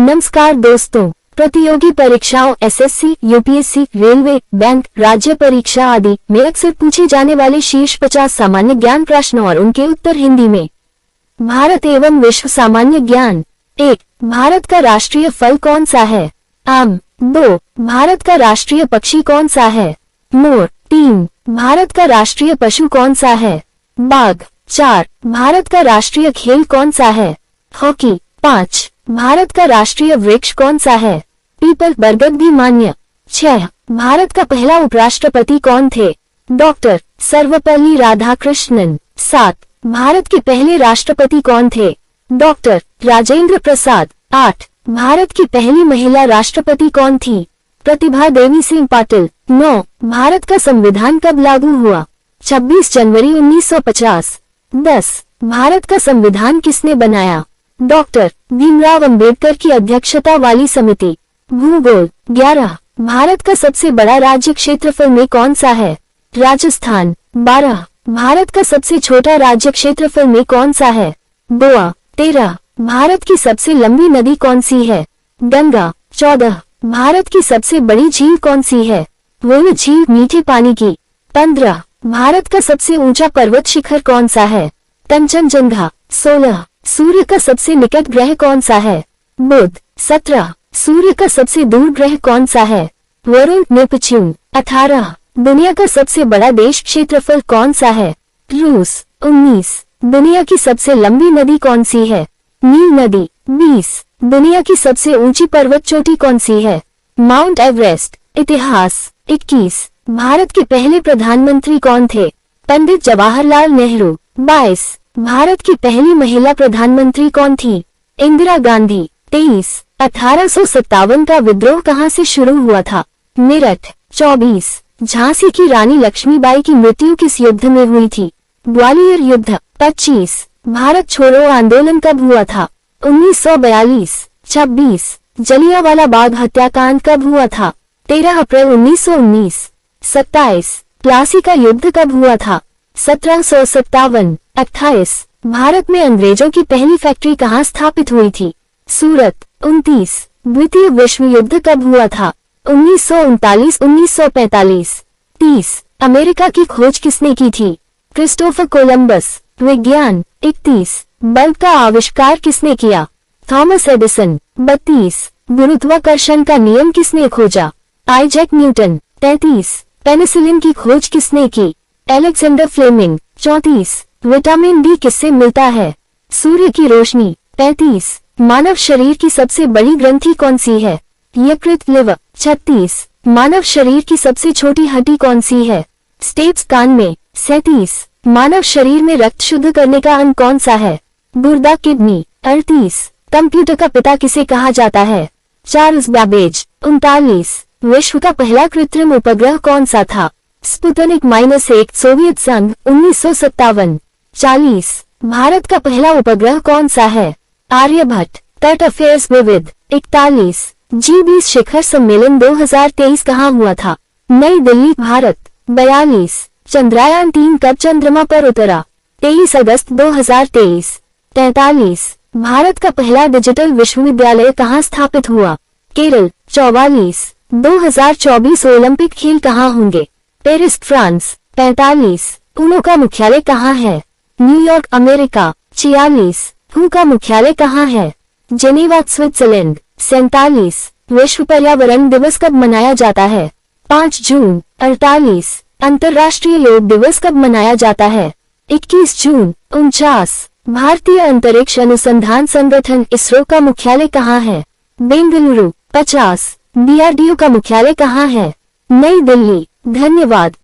नमस्कार दोस्तों, प्रतियोगी परीक्षाओं एसएससी, यूपीएससी, रेलवे, बैंक, राज्य परीक्षा आदि में अक्सर पूछे जाने वाले शीर्ष 50 सामान्य ज्ञान प्रश्न और उनके उत्तर हिंदी में। भारत एवं विश्व सामान्य ज्ञान। 1. भारत का राष्ट्रीय फल कौन सा है? आम। 2. भारत का राष्ट्रीय पक्षी कौन सा है? मोर। 3. भारत का राष्ट्रीय पशु कौन सा है? बाघ। 4. भारत का राष्ट्रीय खेल कौन सा है? हॉकी। 5. भारत का राष्ट्रीय वृक्ष कौन सा है? पीपल, बरगद भी मान्य। 6. भारत का पहला उपराष्ट्रपति कौन थे? डॉक्टर सर्वपल्ली राधाकृष्णन। 7. भारत के पहले राष्ट्रपति कौन थे? डॉक्टर राजेंद्र प्रसाद। 8. भारत की पहली महिला राष्ट्रपति कौन थी? प्रतिभा देवी सिंह पाटिल। 9. भारत का संविधान कब लागू हुआ? 26 जनवरी 1950। 10. भारत का संविधान किसने बनाया? डॉक्टर भीमराव अंबेडकर की अध्यक्षता वाली समिति। भूगोल। 11. भारत का सबसे बड़ा राज्य क्षेत्रफल में कौन सा है? राजस्थान। 12. भारत का सबसे छोटा राज्य क्षेत्रफल में कौन सा है? गोवा। 13. भारत की सबसे लंबी नदी कौन सी है? गंगा। 14. भारत की सबसे बड़ी झील कौन सी है? वोलू झील, मीठे पानी की। 15. भारत का सबसे ऊंचा पर्वत शिखर कौन सा है? कंचनजंगा। 16. सूर्य का सबसे निकट ग्रह कौन सा है? बुध। 17. सूर्य का सबसे दूर ग्रह कौन सा है? वरुण, नेपच्यून। 18. दुनिया का सबसे बड़ा देश क्षेत्रफल कौन सा है? रूस। 19. दुनिया की सबसे लंबी नदी कौन सी है? नील नदी। 20. दुनिया की सबसे ऊंची पर्वत चोटी कौन सी है? Mount Everest. इतिहास। 21. भारत के पहले प्रधानमंत्री कौन थे? पंडित जवाहरलाल नेहरू। 22. भारत की पहली महिला प्रधानमंत्री कौन थी? इंदिरा गांधी। 23. 1857 का विद्रोह कहां से शुरू हुआ था? मेरठ। 24. झांसी की रानी लक्ष्मीबाई की मृत्यु किस युद्ध में हुई थी? ग्वालियर युद्ध। 25. भारत छोड़ो आंदोलन कब हुआ था? 1942। 26. जलियांवाला बाग हत्याकांड कब हुआ था? 13 अप्रैल 1919। 27. प्लासी का युद्ध कब हुआ था? 1757। 28. भारत में अंग्रेजों की पहली फैक्ट्री कहाँ स्थापित हुई थी? सूरत। 29. द्वितीय विश्व युद्ध कब हुआ था? 1939-1945। 30. अमेरिका की खोज किसने की थी? Christopher Columbus. विज्ञान। 31. बल्ब का आविष्कार किसने किया? Thomas Edison. 32. गुरुत्वाकर्षण का नियम किसने खोजा? Isaac Newton. 33. पेनिसिलिन की खोज किसने की? Alexander Fleming. 34. विटामिन डी किससे मिलता है? सूर्य की रोशनी। 35. मानव शरीर की सबसे बड़ी ग्रंथि कौन सी है? यकृत, लिवर। 36. मानव शरीर की सबसे छोटी हड्डी कौन सी है? स्टेप्स, कान में। 37. मानव शरीर में रक्त शुद्ध करने का अंग कौन सा है? गुर्दा, किडनी। 38. कंप्यूटर का पिता किसे कहा जाता है? Charles Babbage. 39. विश्व का पहला कृत्रिम उपग्रह कौन सा था? स्पुतनिक -1, सोवियत संघ, 1957। 40. भारत का पहला उपग्रह कौन सा है? आर्यभट्ट। करंट अफेयर्स विविध। 41. G20 शिखर सम्मेलन 2023 कहाँ हुआ था? नई दिल्ली, भारत। 42. चंद्रयान 3 कब चंद्रमा पर उतरा? 23 अगस्त 2023। 43. भारत का पहला डिजिटल विश्वविद्यालय कहाँ स्थापित हुआ? केरल। 44. 2024 ओलंपिक खेल कहाँ होंगे? Paris, France. 45. यूनो का मुख्यालय कहाँ है? New York, America. 46. हू का मुख्यालय कहाँ है? Geneva, Switzerland. 47. विश्व पर्यावरण दिवस कब मनाया जाता है? 5 जून। 48. अंतर्राष्ट्रीय योग दिवस कब मनाया जाता है? 21 जून। 49. भारतीय अंतरिक्ष अनुसंधान संगठन इसरो का मुख्यालय कहाँ है? बेंगलुरु। 50. DRDO का मुख्यालय कहाँ है? नई दिल्ली। धन्यवाद।